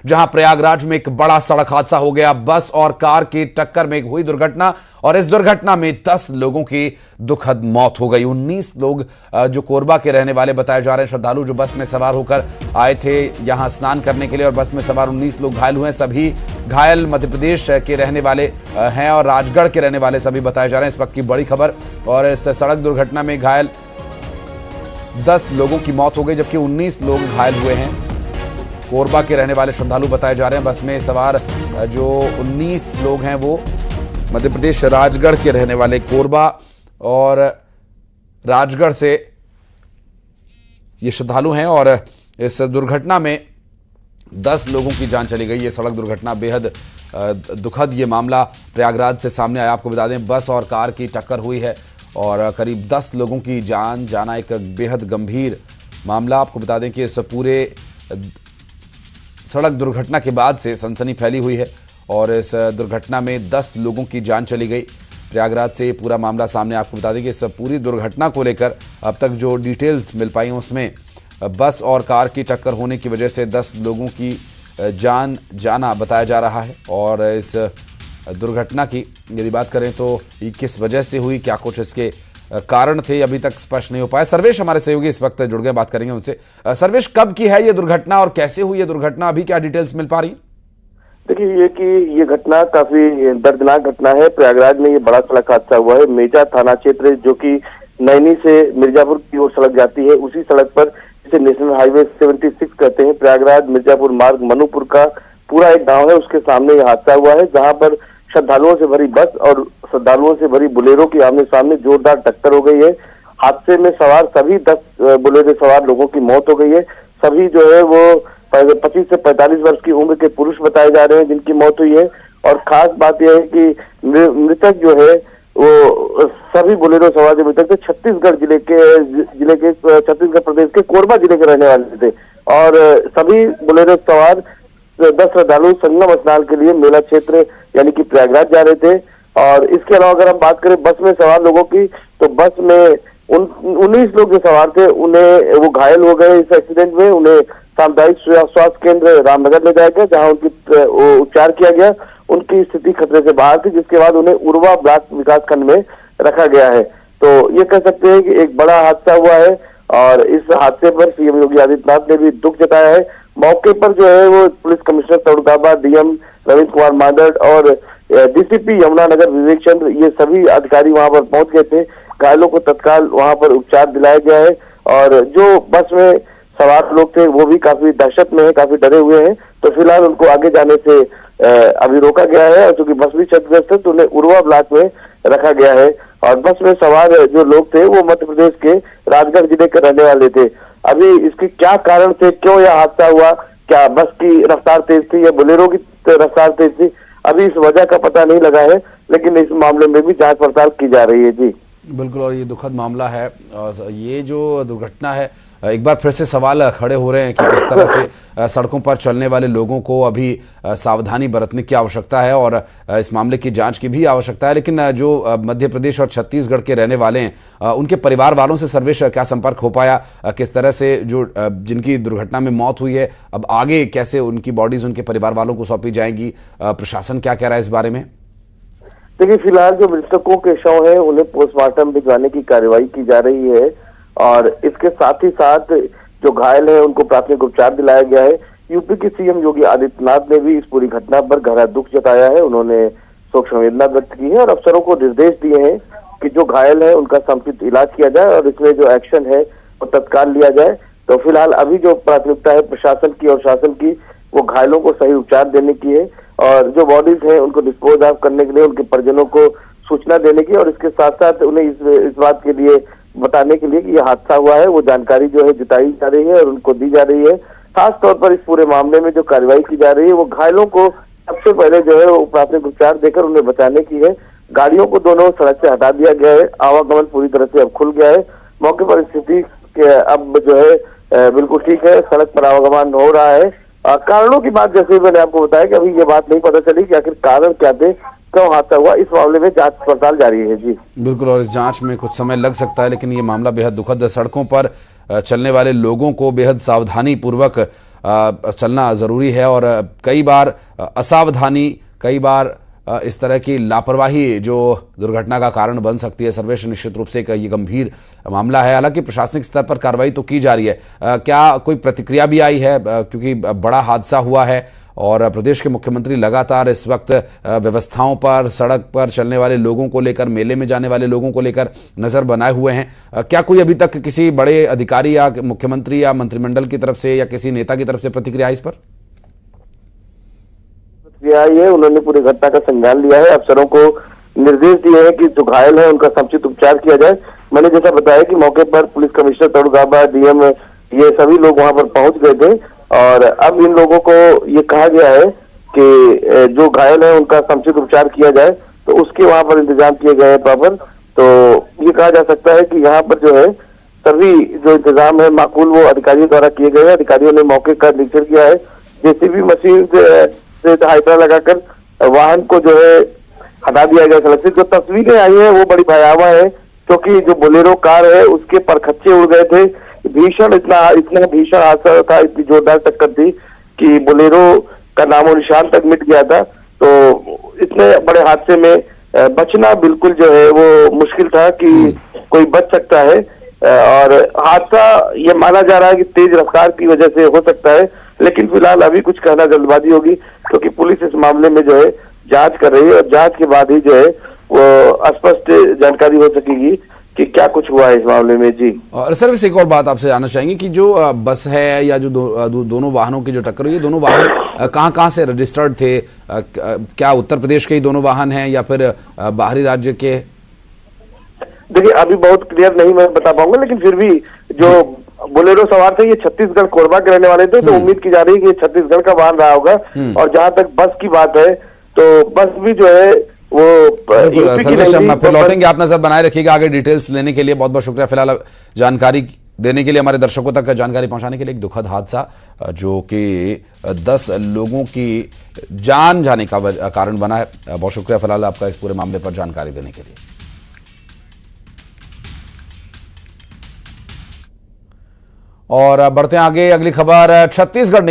जहां प्रयागराज में एक बड़ा सड़क हादसा हो गया। बस और कार की टक्कर में हुई दुर्घटना और इस दुर्घटना में 10 लोगों की दुखद मौत हो गई। 19 लोग जो कोरबा के रहने वाले बताए जा रहे हैं, श्रद्धालु जो बस में सवार होकर आए थे यहां स्नान करने के लिए, और बस में सवार 19 लोग घायल हुए। सभी घायल मध्य प्रदेश के रहने वाले हैं और राजगढ़ के रहने वाले सभी बताए जा रहे हैं। इस वक्त की बड़ी खबर, और इस सड़क दुर्घटना में घायल 10 लोगों की मौत हो गई, जबकि 19 लोग घायल हुए हैं। कोरबा के रहने वाले श्रद्धालु बताए जा रहे हैं। बस में सवार जो 19 लोग हैं वो मध्य प्रदेश राजगढ़ के रहने वाले, कोरबा और राजगढ़ से ये श्रद्धालु हैं। और इस दुर्घटना में 10 लोगों की जान चली गई। ये सड़क दुर्घटना बेहद दुखद ये मामला प्रयागराज से सामने आया। आपको बता दें, बस और कार की टक्कर हुई है और करीब 10 लोगों की जान जाना एक बेहद गंभीर मामला। आपको बता दें कि इस पूरे सड़क दुर्घटना के बाद से सनसनी फैली हुई है और इस दुर्घटना में 10 लोगों की जान चली गई। प्रयागराज से ये पूरा मामला सामने। आपको बता दें कि इस पूरी दुर्घटना को लेकर अब तक जो डिटेल्स मिल पाई उसमें बस और कार की टक्कर होने की वजह से 10 लोगों की जान जाना बताया जा रहा है। और इस दुर्घटना की यदि बात करें तो ये किस वजह से हुई, क्या कुछ इसके कारण थे, अभी तक स्पष्ट नहीं हो पाया। सर्वेश हमारे सहयोगी इस वक्त जुड़ गए, बात करेंगे उनसे। सर्वेश, कब की है ये दुर्घटना और कैसे हुई ये दुर्घटना, अभी क्या डिटेल्स मिल पा रही? देखिए ये घटना काफी दर्दनाक घटना है। प्रयागराज में ये बड़ा सड़क हादसा हुआ है। मेजा थाना क्षेत्र जो कि नैनी से मिर्जापुर की ओर सड़क जाती है, उसी सड़क पर जिसे नेशनल हाईवे 76 कहते हैं, प्रयागराज मिर्जापुर मार्ग मनुपुर का पूरा एक गांव है, उसके सामने ये हादसा हुआ है, जहां पर श्रद्धालुओं से भरी बस और श्रद्धालुओं से भरी बुलेरो की आमने सामने जोरदार टक्कर हो गई है। हादसे में सवार सभी 10 बुलेरो सवार लोगों की मौत हो गई है। सभी जो है वो 25 से 45 वर्ष की उम्र के पुरुष बताए जा रहे हैं जिनकी मौत हुई है। और खास बात यह है कि मृतक जो है वो सभी बुलेरो सवार जो मृतक थे छत्तीसगढ़ छत्तीसगढ़ प्रदेश के कोरबा जिले के रहने वाले थे। और सभी बुलेरो सवार 10 श्रद्धालु संगम स्नान के लिए मेला क्षेत्र यानी कि प्रयागराज जा रहे थे। और इसके अलावा अगर हम बात करें बस में सवार लोगों की, तो बस में 19 लोग जो सवार थे उन्हें वो घायल हो गए इस एक्सीडेंट में। उन्हें सामुदायिक स्वास्थ्य केंद्र रामनगर ले जाया गया, जहां उनकी उपचार किया गया। उनकी स्थिति खतरे से बाहर थी, जिसके बाद उन्हें उर्वा ब्लॉक विकास खंड में रखा गया है। तो ये कह सकते हैं कि एक बड़ा हादसा हुआ है और इस हादसे पर सीएम योगी आदित्यनाथ ने भी दुख जताया है। मौके पर जो है वो पुलिस कमिश्नर तड़ुगाबा, डीएम रविंद्र कुमार मांडट और डीसीपी यमुनानगर विवेक चंद्र, ये सभी अधिकारी वहां पर पहुंच गए थे। घायलों को तत्काल वहां पर उपचार दिलाया गया है और जो बस में सवार लोग थे वो भी काफी दहशत में है, काफी डरे हुए हैं। तो फिलहाल उनको आगे जाने से अभी रोका गया है और चूंकि बस भी क्षतिग्रस्त है तो उन्हें उर्वा ब्लॉक में रखा गया है। और बस में सवार जो लोग थे वो मध्य प्रदेश के राजगढ़ जिले के रहने वाले थे। अभी इसके क्या कारण थे, क्यों यह हादसा हुआ, क्या बस की रफ्तार तेज थी या बोलेरो की रफ्तार तेज थी, अभी इस वजह का पता नहीं लगा है, लेकिन इस मामले में भी जांच पड़ताल की जा रही है। जी बिल्कुल, और ये दुखद मामला है। और ये जो दुर्घटना है, एक बार फिर से सवाल खड़े हो रहे हैं कि किस तरह से सड़कों पर चलने वाले लोगों को अभी सावधानी बरतने की आवश्यकता है और इस मामले की जांच की भी आवश्यकता है। लेकिन जो मध्य प्रदेश और छत्तीसगढ़ के रहने वाले हैं, उनके परिवार वालों से सर्वेश क्या संपर्क हो पाया, किस तरह से जो जिनकी दुर्घटना में मौत हुई है, अब आगे कैसे उनकी बॉडीज उनके परिवार वालों को सौंपी जाएंगी, प्रशासन क्या कह रहा है इस बारे में? देखिए, फिलहाल जो मृतकों के शव है उन्हें पोस्टमार्टम भिजवाने की कार्यवाही की जा रही है और इसके साथ ही साथ जो घायल है उनको प्राथमिक उपचार दिलाया गया है। यूपी के सीएम योगी आदित्यनाथ ने भी इस पूरी घटना पर गहरा दुख जताया है। उन्होंने शोक संवेदना व्यक्त की है और अफसरों को निर्देश दिए हैं कि जो घायल है उनका समुचित इलाज किया जाए और इसमें जो एक्शन है वो तत्काल लिया जाए। तो फिलहाल अभी जो प्राथमिकता है प्रशासन की और शासन की, वो घायलों को सही उपचार देने की है और जो बॉडीज है उनको डिस्पोज ऑफ करने के लिए उनके परिजनों को सूचना देने की और इसके साथ साथ उन्हें इस बात के लिए बताने के लिए कि यह हादसा हुआ है वो जानकारी जो है जुटाई जा रही है और उनको दी जा रही है। खास तौर पर इस पूरे मामले में जो कार्रवाई की जा रही है वो घायलों को सबसे पहले जो है वो प्राथमिक उपचार देकर उन्हें बचाने की है। गाड़ियों को दोनों सड़क से हटा दिया गया है, आवागमन पूरी तरह से अब खुल गया है। मौके पर स्थिति अब जो है बिल्कुल ठीक है, सड़क पर आवागमन हो रहा है। कारणों की बात जैसे मैंने आपको बताया कि अभी ये बात नहीं पता चली कि आखिर कारण क्या थे, क्यों हादसा हुआ, इस मामले में जांच पड़ताल जारी है। जी बिल्कुल, और इस जांच में कुछ समय लग सकता है, लेकिन ये मामला बेहद दुखद है। सड़कों पर चलने वाले लोगों को बेहद सावधानी पूर्वक चलना ज़रूरी है। और कई बार असावधानी, कई बार इस तरह की लापरवाही जो दुर्घटना का कारण बन सकती है। सर्वेश, निश्चित रूप से ये गंभीर मामला है। हालांकि प्रशासनिक स्तर पर कार्रवाई तो की जा रही है। क्या कोई प्रतिक्रिया भी आई है, क्योंकि बड़ा हादसा हुआ है और प्रदेश के मुख्यमंत्री लगातार इस वक्त व्यवस्थाओं पर, सड़क पर चलने वाले लोगों को लेकर, मेले में जाने वाले लोगों को लेकर नजर बनाए हुए हैं। क्या कोई अभी तक किसी बड़े अधिकारी या मुख्यमंत्री या मंत्रिमंडल की तरफ से या किसी नेता की तरफ से प्रतिक्रिया आई इस पर? है उन्होंने पूरी घटना का संज्ञान लिया है। अफसरों को निर्देश दिए हैं कि जो घायल है उनका समुचित उपचार किया जाए। मैंने जैसा बताया कि मौके पर पुलिस कमिश्नर तरुण गाबा, डीएम, ये सभी लोग वहां पर पहुंच गए थे और अब इन लोगों को ये कहा गया है कि जो घायल है उनका समुचित उपचार किया जाए, तो उसके वहां पर इंतजाम किए गए हैं प्रॉपर। तो ये कहा जा सकता है कि यहाँ पर जो है सभी जो इंतजाम है माकूल वो अधिकारियों द्वारा किए गए हैं। अधिकारियों ने मौके का निरीक्षण किया है, जेसीबी मशीन से हाइड्रा लगाकर वाहन को जो है हटा दिया गया सड़क से। जो तस्वीरें आई हैं वो बड़ी भयावह है, क्योंकि जो बोलेरो कार है उसके परखच्चे उड़ गए थे। भीषण, इतना भीषण हादसा था, इतनी जोरदार टक्कर थी कि बोलेरो का नामो निशान तक मिट गया था। तो इतने बड़े हादसे में बचना बिल्कुल जो है वो मुश्किल था कि कोई बच सकता है। और हादसा ये माना जा रहा है कि तेज रफ्तार की वजह से हो सकता है, लेकिन फिलहाल अभी कुछ कहना जल्दबाजी होगी, क्योंकि पुलिस इस मामले में जो है जांच कर रही है और जांच के बाद ही जो है वो स्पष्ट जानकारी हो सकेगी कि क्या कुछ हुआ है इस मामले में। जी, और सर एक और बात आपसे जानना चाहेंगे कि जो बस है या जो दोनों वाहनों की जो टक्कर हुई है, दोनों वाहन कहाँ से रजिस्टर्ड थे? क्या उत्तर प्रदेश के ही दोनों वाहन हैं या फिर बाहरी राज्य के? देखिए, अभी बहुत क्लियर नहीं मैं बता पाऊंगा, लेकिन फिर भी जो बोलेरो सवार थे ये छत्तीसगढ़ कोरबा के रहने वाले थे। तो उम्मीद की जा रही है कि ये छत्तीसगढ़ का वाहन रहा होगा। और जहां तक बस की बात है तो बस भी जो है वो सर्वेश, हम फिर लौटेंगे। आप नजर बनाए रखिएगा आगे डिटेल्स लेने के लिए। बहुत बहुत शुक्रिया फिलहाल जानकारी देने के लिए, हमारे दर्शकों तक जानकारी पहुंचाने के लिए। एक दुखद हादसा जो कि 10 लोगों की जान जाने का कारण बना है। बहुत शुक्रिया फिलहाल आपका इस पूरे मामले पर जानकारी देने के लिए। और बढ़ते हैं आगे, अगली खबर छत्तीसगढ़